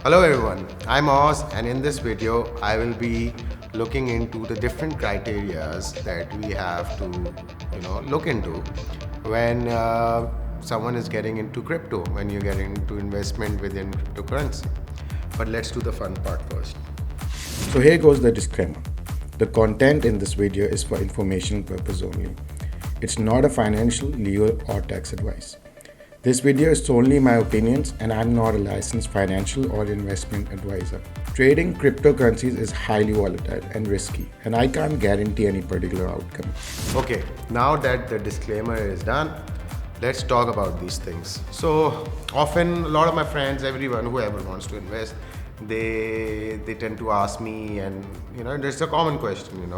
Hello everyone, I'm Oz and in this video I will be looking into the different criterias that we have to look into when someone is getting into crypto, when you're getting into investment within cryptocurrency. But let's do the fun part first. So here goes the disclaimer. The content in this video is for informational purpose only. It's not a financial, legal or tax advice. This video is solely my opinions and I'm not a licensed financial or investment advisor. Trading cryptocurrencies is highly volatile and risky and I can't guarantee any particular outcome. Okay, now that the disclaimer is done, let's talk about these things. So often a lot of my friends, everyone, whoever wants to invest, they tend to ask me, and there's a common question,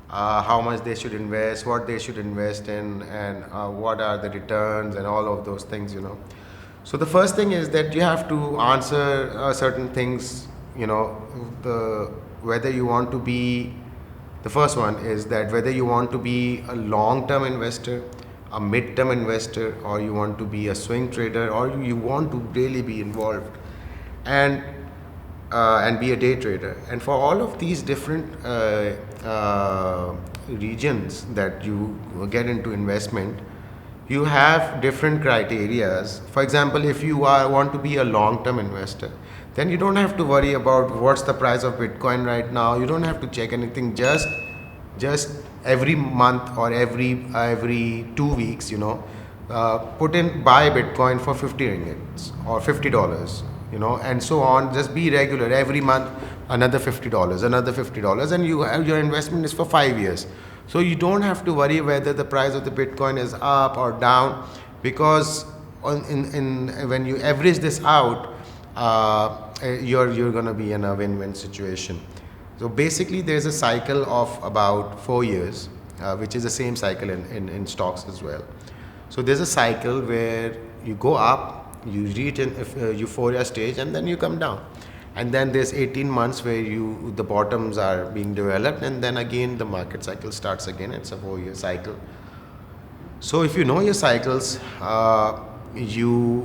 how much they should invest, what they should invest in, and what are the returns, and all of those things. So the first thing is that you have to answer certain things. The whether you want to be the first one is that whether you want to be a long-term investor, a mid-term investor, or you want to be a swing trader, or you want to really be involved and and be a day trader. And for all of these different regions that you get into investment, you have different criterias. For example, if you want to be a long-term investor, then you don't have to worry about what's the price of Bitcoin right now. You don't have to check anything. Just every month or every 2 weeks, put in buy Bitcoin for 50 ringgits or $50, and so on. Just be regular every month, another $50, another $50, and your investment is for 5 years. So you don't have to worry whether the price of the Bitcoin is up or down, because when you average this out, you're gonna be in a win-win situation. So basically, there's a cycle of about 4 years, which is the same cycle in stocks as well. So there's a cycle where you go up, you reach an euphoria stage, and then you come down. And then there's 18 months where the bottoms are being developed, and then again the market cycle starts again. It's a 4 year cycle. So if you know your cycles, you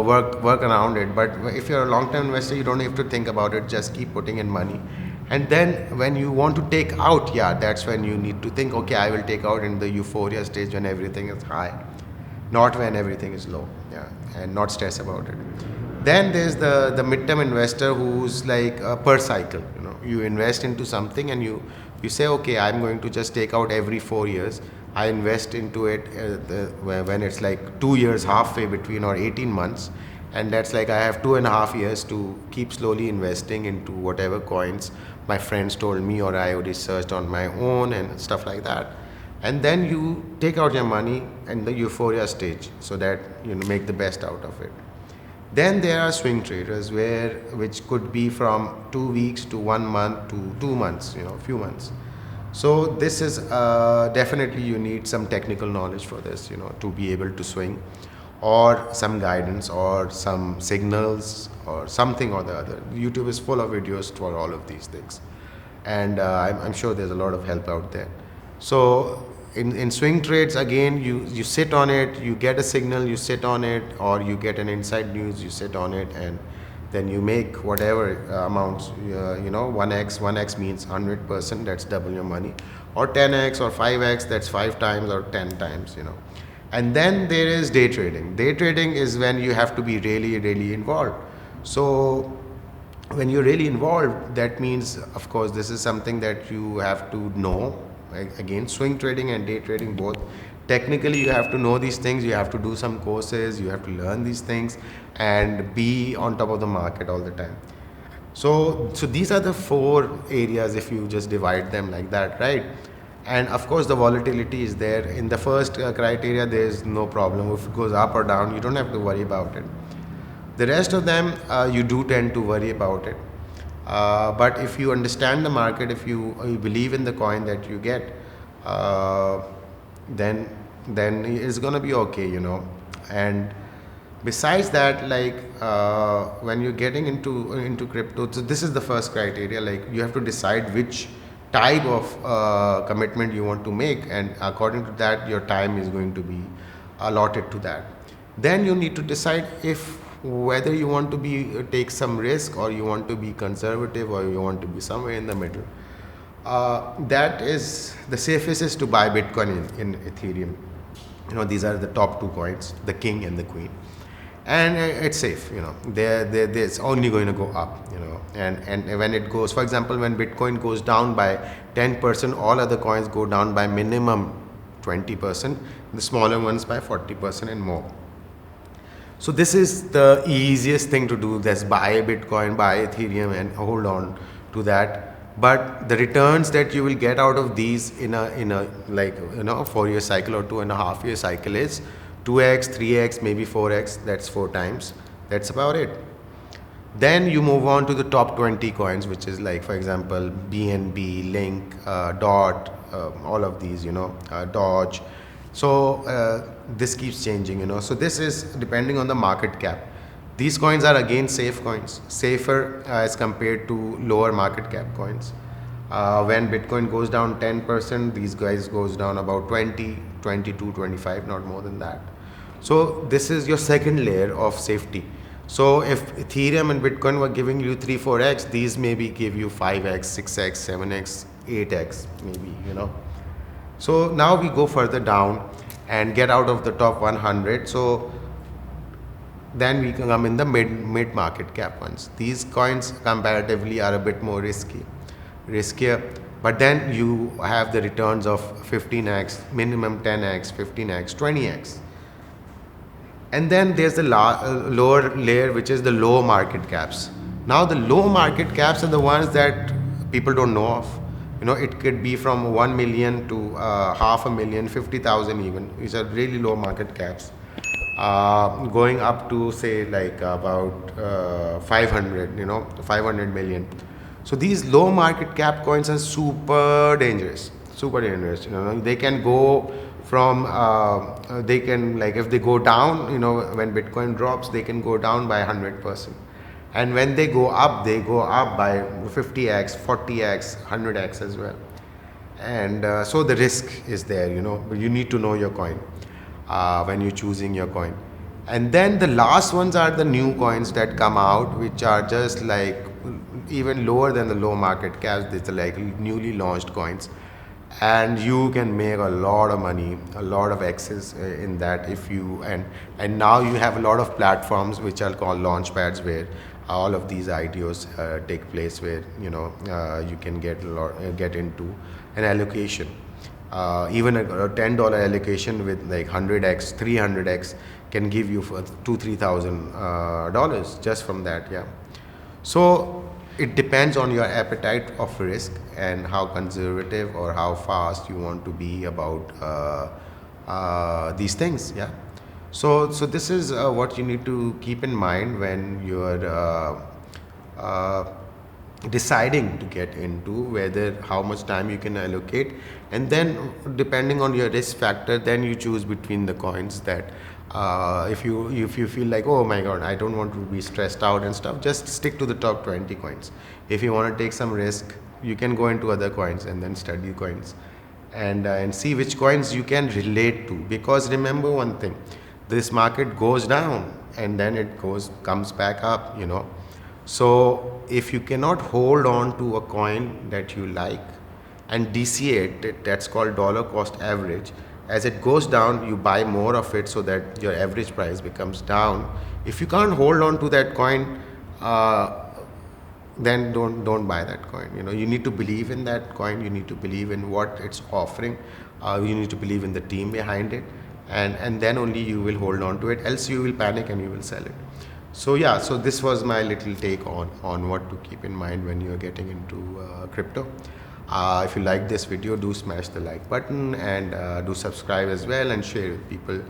work around it. But if you're a long-term investor, you don't have to think about it. Just keep putting in money, and then when you want to take out, that's when you need to think. Okay, I will take out in the euphoria stage when everything is high, not when everything is low. And not stress about it. Then there's the mid-term investor who's like per cycle. You invest into something and you say, okay, I'm going to just take out every 4 years. I invest into it when it's like 2 years halfway between, or 18 months, and that's like I have 2.5 years to keep slowly investing into whatever coins my friends told me or I researched on my own and stuff like that. And then you take out your money in the euphoria stage so that you make the best out of it. Then there are swing traders which could be from 2 weeks to 1 month to 2 months, a few months. So this is definitely you need some technical knowledge for this, to be able to swing, or some guidance or some signals or something or the other. YouTube is full of videos for all of these things, and I'm sure there's a lot of help out there. So in swing trades, again, you sit on it, you get a signal, you sit on it, or you get an inside news, you sit on it, and then you make whatever amounts, 1x means 100%, that's double your money, or 10x or 5x, that's 5 times or 10 times. And then there is day trading. Day trading is when you have to be really, really involved. So when you're really involved, that means, of course, this is something that you have to know. Again, swing trading and day trading, both technically you have to know these things. You have to do some courses, you have to learn these things and be on top of the market all the time. So these are the 4 areas if you just divide them like that, right? And of course the volatility is there. In the first criteria, there is no problem. If it goes up or down, you don't have to worry about it. The rest of them, you do tend to worry about it. But if you understand the market, if you believe in the coin that you get, then it's gonna be okay. And besides that, like when you're getting into crypto, so this is the first criteria. Like you have to decide which type of commitment you want to make, and according to that, your time is going to be allotted to that. Then you need to decide if whether you want to be take some risk, or you want to be conservative, or you want to be somewhere in the middle. That is the safest is to buy Bitcoin in Ethereum. These are the top two coins, the king and the queen, and it's safe. It's only going to go up. And when it goes, for example, when Bitcoin goes down by 10%, all other coins go down by minimum 20%, the smaller ones by 40% and more. So this is the easiest thing to do. That's buy Bitcoin, buy Ethereum, and hold on to that. But the returns that you will get out of these in a 4-year cycle or 2.5-year cycle is 2x, 3x, maybe 4x. That's 4 times. That's about it. Then you move on to the top 20 coins, which is like, for example, BNB, Link, DOT, all of these, Doge. So this keeps changing, So this is depending on the market cap. These coins are again safe coins, safer as compared to lower market cap coins. When Bitcoin goes down 10%, these guys goes down about 20, 22, 25, not more than that. So this is your second layer of safety. So if Ethereum and Bitcoin were giving you 3, 4x, these maybe give you 5x, 6x, 7x, 8x, maybe, So now we go further down and get out of the top 100. So then we come in the mid market cap ones. These coins comparatively are a bit more riskier, but then you have the returns of 15x, minimum 10x, 15x, 20x. And then there's the lower layer, which is the low market caps. Now the low market caps are the ones that people don't know of. It could be from 1 million to 500,000, 50,000 even. These are really low market caps. Going up to say like about 500 million. So these low market cap coins are super dangerous. They can go from, if they go down, when Bitcoin drops, they can go down by 100%. And when they go up by 50x, 40x, 100x as well. And so the risk is there, but you need to know your coin when you're choosing your coin. And then the last ones are the new coins that come out, which are just like even lower than the low market caps. These are like newly launched coins. And you can make a lot of money, a lot of X's in that if you, and now you have a lot of platforms which are called launchpads, where all of these IDOs take place, where you can get into an allocation. Even a $10 allocation with like 100x, 300x can give you for $2,000-3,000 just from that. Yeah. So it depends on your appetite of risk and how conservative or how fast you want to be about these things. Yeah. So this is what you need to keep in mind when you're deciding to get into how much time you can allocate, and then depending on your risk factor, then you choose between the coins that if you feel like, oh my god, I don't want to be stressed out and stuff, just stick to the top 20 coins. If you want to take some risk, you can go into other coins and then study coins and see which coins you can relate to, because remember one thing, this market goes down and then it comes back up, So if you cannot hold on to a coin that you like and DCA it, that's called dollar cost average. As it goes down, you buy more of it so that your average price becomes down. If you can't hold on to that coin, then don't buy that coin. You need to believe in that coin. You need to believe in what it's offering. You need to believe in the team behind it, and then only you will hold on to it. Else you will panic and you will sell it. So yeah, so this was my little take on what to keep in mind when you're getting into crypto. If you like this video, do smash the like button and do subscribe as well, and share with people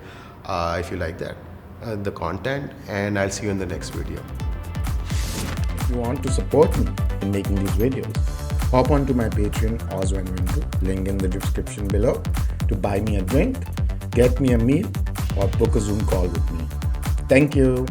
if you like the content, and I'll see you in the next video. If you want to support me in making these videos, hop onto my Patreon, Ozwenwindu, link in the description below, to buy me a drink, get me a meal, or book a Zoom call with me. Thank you.